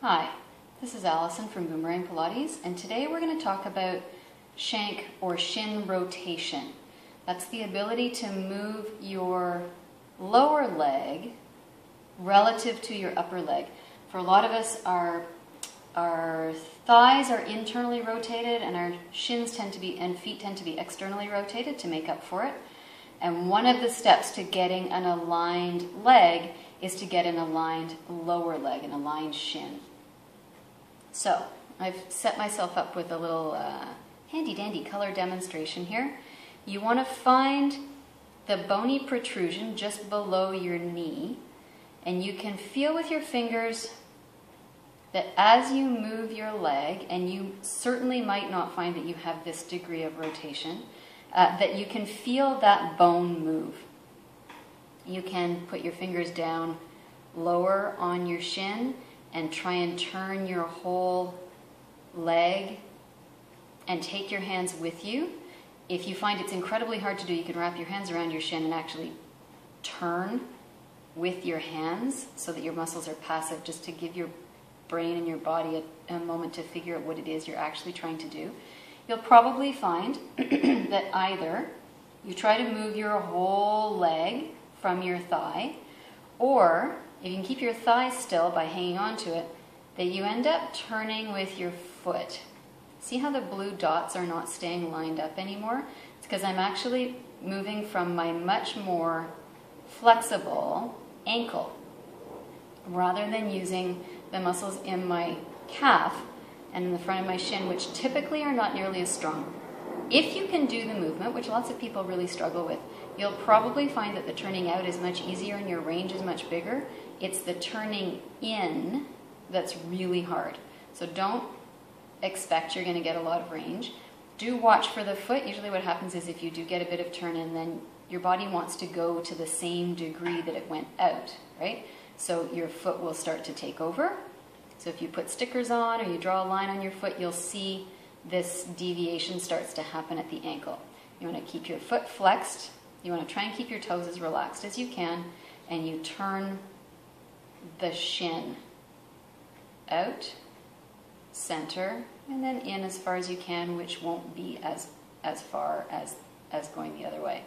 Hi, this is Allison from Boomerang Pilates, and today we're going to talk about shank or shin rotation. That's the ability to move your lower leg relative to your upper leg. For a lot of us, our thighs are internally rotated and our shins and feet tend to be externally rotated to make up for it. And one of the steps to getting an aligned leg is to get an aligned lower leg, an aligned shin. So I've set myself up with a little handy-dandy color demonstration here. You want to find the bony protrusion just below your knee, and you can feel with your fingers that as you move your leg, and you certainly might not find that you have this degree of rotation, that you can feel that bone move. You can put your fingers down lower on your shin and try and turn your whole leg and take your hands with you. If you find it's incredibly hard to do, you can wrap your hands around your shin and actually turn with your hands so that your muscles are passive, just to give your brain and your body a moment to figure out what it is you're actually trying to do. You'll probably find that either you try to move your whole leg from your thigh, or if you can keep your thigh still by hanging on to it, that you end up turning with your foot. See how the blue dots are not staying lined up anymore? It's because I'm actually moving from my much more flexible ankle rather than using the muscles in my calf and in the front of my shin, which typically are not nearly as strong. If you can do the movement, which lots of people really struggle with, you'll probably find that the turning out is much easier and your range is much bigger. It's the turning in that's really hard. So don't expect you're going to get a lot of range. Do watch for the foot. Usually what happens is if you do get a bit of turn in, then your body wants to go to the same degree that it went out, right? So your foot will start to take over. So if you put stickers on or you draw a line on your foot, you'll see this deviation starts to happen at the ankle. You want to keep your foot flexed. You want to try and keep your toes as relaxed as you can, and you turn the shin out, center, and then in as far as you can, which won't be as far as going the other way.